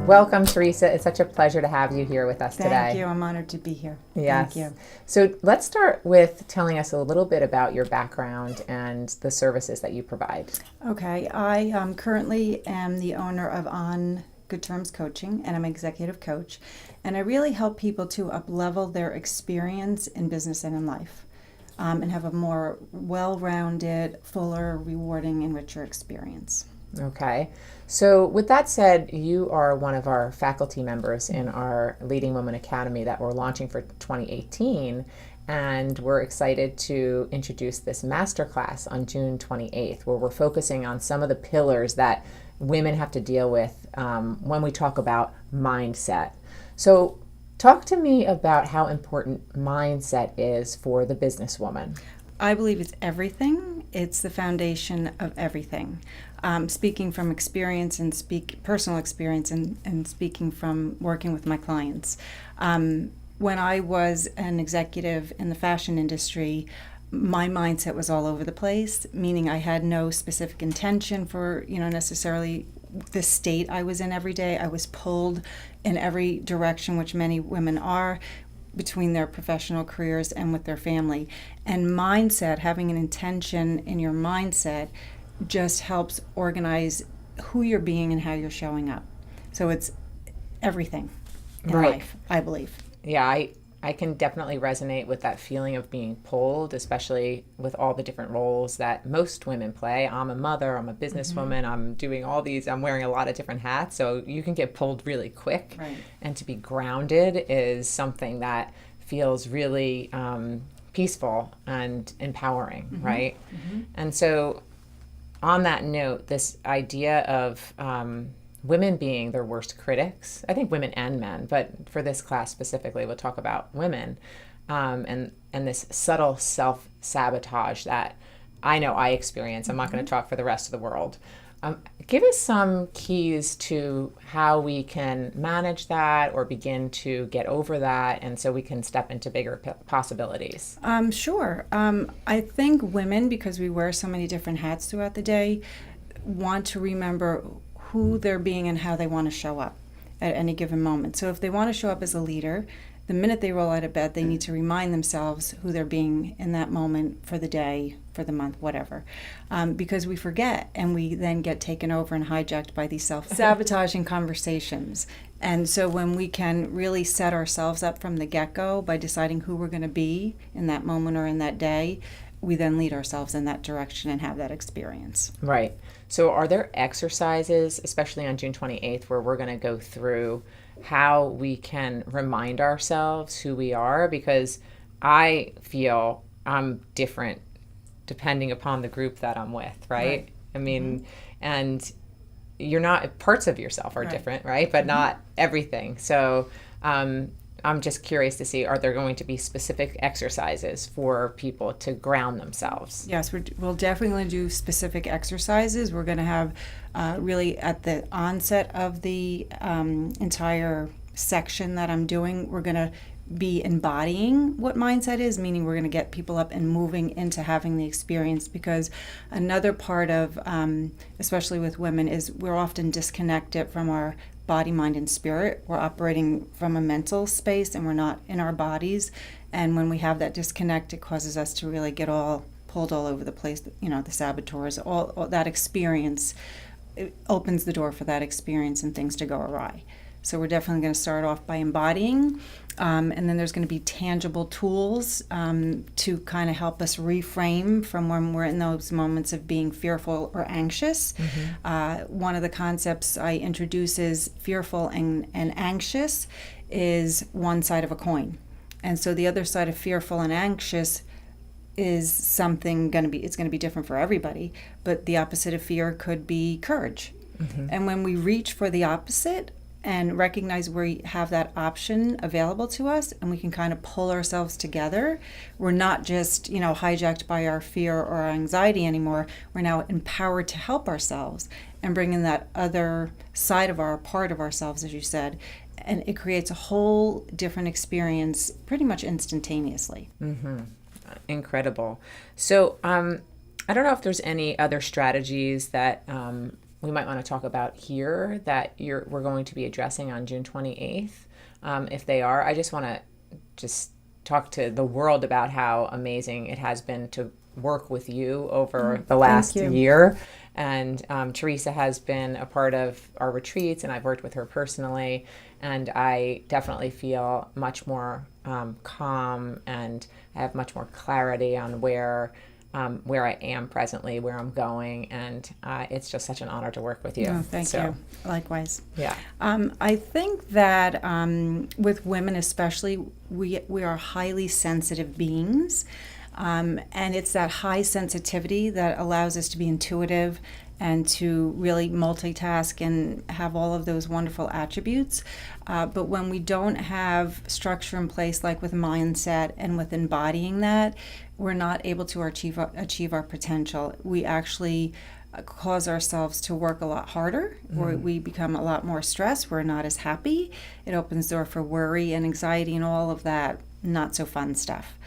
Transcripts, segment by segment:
Welcome, Teresa. It's such a pleasure to have you here with us today. Thank you. I'm honored to be here. Yes. Thank you. So let's start with telling us a little bit about your background and the services that you provide. Okay. I currently am the owner of On Good Terms Coaching, and I'm an executive coach. And I really help people to up-level their experience in business and in life, and have a more well-rounded, fuller, rewarding, and richer experience. Okay. So with that said, you are one of our faculty members in our Leading Women Academy that we're launching for 2018. And we're excited to introduce this masterclass on June 28th, where we're focusing on some of the pillars that women have to deal with when we talk about mindset. So talk to me about how important mindset is for the businesswoman. I believe it's everything. It's the foundation of everything. Speaking from experience and personal experience and speaking from working with my clients. When I was an executive in the fashion industry, my mindset was all over the place, meaning I had no specific intention for, necessarily the state I was in every day. I was pulled in every direction, which many women are, between their professional careers and with their family. And mindset, having an intention in your mindset, just helps organize who you're being and how you're showing up. So it's everything in life, I believe. Yeah, I can definitely resonate with that feeling of being pulled, especially with all the different roles that most women play. I'm a mother, I'm a businesswoman, I'm doing all these, I'm wearing a lot of different hats, so you can get pulled really quick. Right. And to be grounded is something that feels really peaceful and empowering, right? And so on that note, this idea of women being their worst critics, I think women and men, but for this class specifically, we'll talk about women, and this subtle self-sabotage that I know I experience. I'm not going to talk for the rest of the world. Give us some keys to how we can manage that or begin to get over that, and so we can step into bigger possibilities. Sure. I think women, because we wear so many different hats throughout the day, want to remember who they're being and how they want to show up at any given moment. So if they want to show up as a leader, the minute they roll out of bed, they need to remind themselves who they're being in that moment, for the day, for the month, whatever. Because we forget, and we then get taken over and hijacked by these self-sabotaging conversations. And so when we can really set ourselves up from the get-go by deciding who we're going to be in that moment or in that day, we then lead ourselves in that direction and have that experience. Right. So are there exercises, especially on June 28th, where we're going to go through how we can remind ourselves who we are? Because I feel I'm different depending upon the group that I'm with, right? I mean, and you're not, parts of yourself are different, right? But not everything. So I'm just curious to see, are there going to be specific exercises for people to ground themselves? Yes, we'll definitely do specific exercises. We're going to have really at the onset of the entire section that I'm doing, we're going to be embodying what mindset is, meaning we're going to get people up and moving into having the experience, because another part of, especially with women, is we're often disconnected from our body, mind, and spirit. We're operating from a mental space and we're not in our bodies. And when we have that disconnect, it causes us to really get all pulled all over the place. The saboteurs, all that experience, it opens the door for that experience and things to go awry. So we're definitely going to start off by embodying, and then there's going to be tangible tools to kind of help us reframe from when we're in those moments of being fearful or anxious. One of the concepts I introduce is fearful and anxious is one side of a coin. And so the other side of fearful and anxious is something it's going to be different for everybody, but the opposite of fear could be courage. And when we reach for the opposite and recognize we have that option available to us, and we can kind of pull ourselves together, we're not just hijacked by our fear or our anxiety anymore. We're now empowered to help ourselves and bring in that other side of our part of ourselves, as you said, and it creates a whole different experience pretty much instantaneously. Incredible. So I don't know if there's any other strategies that we might want to talk about here that we're going to be addressing on June 28th. If they are, I just want to just talk to the world about how amazing it has been to work with you over the last year. And Teresa has been a part of our retreats, and I've worked with her personally, and I definitely feel much more calm, and I have much more clarity on where I am presently, where I'm going, and it's just such an honor to work with you. Oh, thank you. Likewise. Yeah. I think that with women especially, we are highly sensitive beings, and it's that high sensitivity that allows us to be intuitive and to really multitask and have all of those wonderful attributes. But when we don't have structure in place, like with mindset and with embodying that, we're not able to achieve our potential. We actually cause ourselves to work a lot harder, or we become a lot more stressed. We're not as happy. It opens the door for worry and anxiety and all of that not so fun stuff.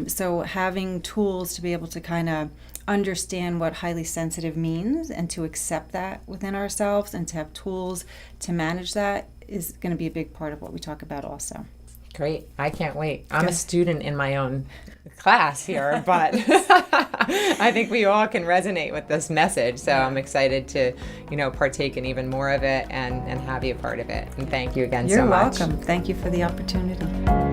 So having tools to be able to kind of understand what highly sensitive means and to accept that within ourselves and to have tools to manage that is going to be a big part of what we talk about also. Great. I can't wait. I'm a student in my own class here, but I think we all can resonate with this message. So I'm excited to, partake in even more of it and have you a part of it. And thank you again so much. You're welcome. Thank you for the opportunity.